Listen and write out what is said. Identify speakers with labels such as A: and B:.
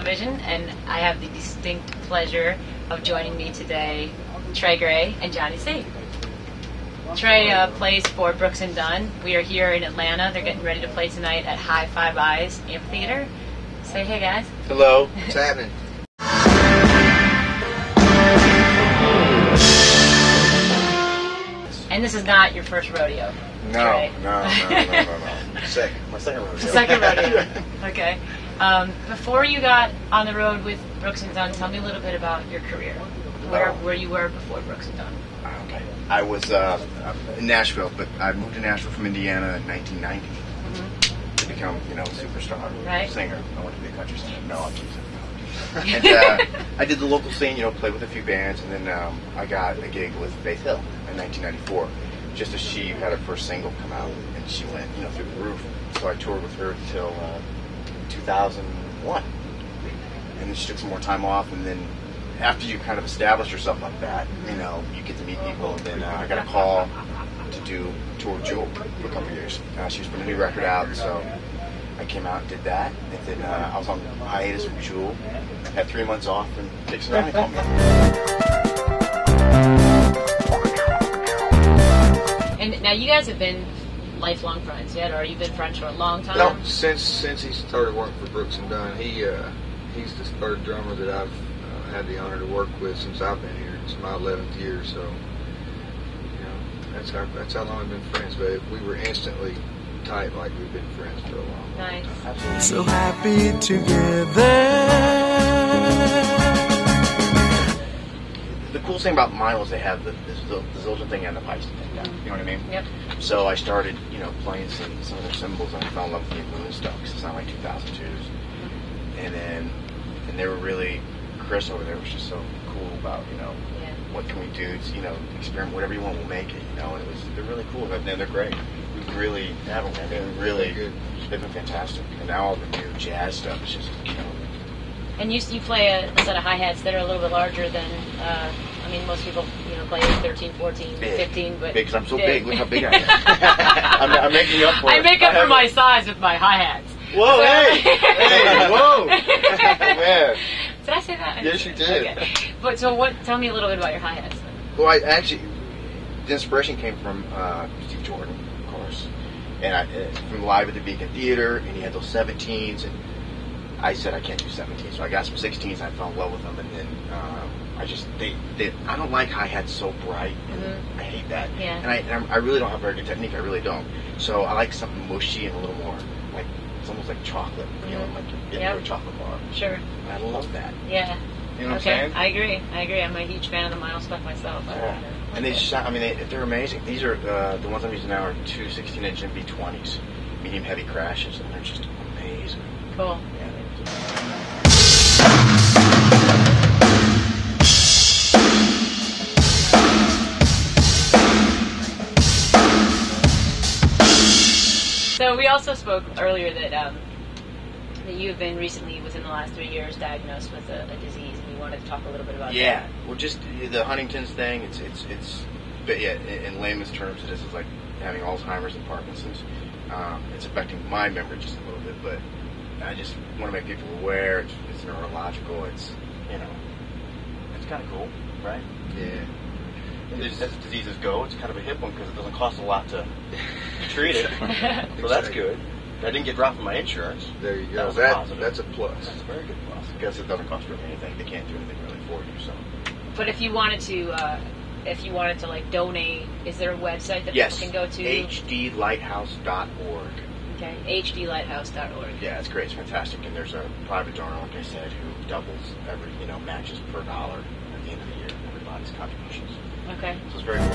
A: Television, and I have the distinct pleasure of joining me today, Trey Gray and Johnny C. Trey plays for Brooks and Dunn. We are here in Atlanta. They're getting ready to play tonight at High Five Eyes Amphitheater. Say hey, guys.
B: Hello. What's happening?
A: And this is not your first rodeo.
B: No. My second rodeo.
A: Second rodeo. Okay. Before you got on the road with Brooks and Dunn, tell me a little bit about your career. Where you were before Brooks and Dunn.
B: Okay. I was in Nashville, but I moved to Nashville from Indiana in 1990 to become, a superstar singer. I wanted to be a country singer. No, I'm teasing. And I did the local scene, played with a few bands, and then I got a gig with Faith Hill in 1994, just as she had her first single come out, and she went, through the roof. So I toured with her until 2001, and then she took some more time off, and then after you kind of establish yourself like that, you get to meet people, and then I got a call to do tour with Jewel for a couple of years. She was putting a new record out, so I came out and did that, and then I was on hiatus from Jewel, had 3 months off, and Dixon Ronnie called me.
A: And now you guys have been lifelong friends yet, or you've been friends for a long time?
C: No, since he started working for Brooks and Dunn, he's the third drummer that I've had the honor to work with since I've been here. It's my 11th year, so that's how long we've been friends. But we were instantly tight, like we've been friends for a long time.
A: Nice.
D: So happy together.
B: The coolest thing about mine was they have the Zildjian thing and the Pisces thing down. You know what I mean?
A: Yep.
B: So I started, playing some of their cymbals, and I fell in love with the moon stuff because it's not like 2002s. And they were really, Chris over there was just so cool about, what can we do? It's, experiment, whatever you want, we'll make it. And they're really cool. And they're great. We really haven't. They've been fantastic. And now all the new jazz stuff is just killing it.
A: And you play a set of hi-hats that are a little bit larger than, most people, play 13, 14, 15. But
B: big, because I'm so big. Look how big I am. I'm making up for it.
A: I make up for my size with my hi-hats.
B: Whoa, hey, whoa. Man.
A: Did I say that?
B: Yes, you did.
A: Okay. But tell me a little bit about your hi-hats then.
B: Well, the inspiration came from Steve Jordan, of course. And from live at the Beacon Theater, and he had those 17s, and I said I can't do 17s, so I got some 16s, and I fell in love with them, and then I don't like hi-hats so bright, and I hate that.
A: Yeah.
B: And I really don't have very good technique, I really don't. So I like something mushy and a little more, like, it's almost like chocolate, like you're getting a chocolate bar.
A: Sure.
B: And I love that.
A: Yeah.
B: You know what I'm saying?
A: I agree. I'm a huge fan of the Miles stuff myself.
B: Yeah. And they're amazing. These are, the ones I'm using now are two 16-inch MV20s, medium heavy crashes, and they're just amazing.
A: Cool.
B: Yeah.
A: So we also spoke earlier that you have been recently, within the last 3 years, diagnosed with a disease, and you wanted to talk a little bit about that.
B: Yeah, well, just the Huntington's thing. But yeah, in layman's terms, it is like having Alzheimer's and Parkinson's. It's affecting my memory just a little bit, but I just want to make people aware. It's neurological. It's it's kind of cool, right?
C: Yeah.
B: As diseases go, it's kind of a hip one because it doesn't cost a lot to treat it. So that's good. I didn't get dropped from my insurance.
C: There you go. That's a plus.
B: That's a very good plus. Because it doesn't cost really anything. They can't do anything really for you. So.
A: But if you wanted to, like donate, is there a website that people can go to?
B: hdlighthouse.org.
A: Okay, hdlighthouse.org.
B: Yeah, it's great. It's fantastic. And there's a private donor, like I said, who doubles every, matches per dollar at the end of the year. Everybody's contributions.
A: Okay.
B: So it's very cool.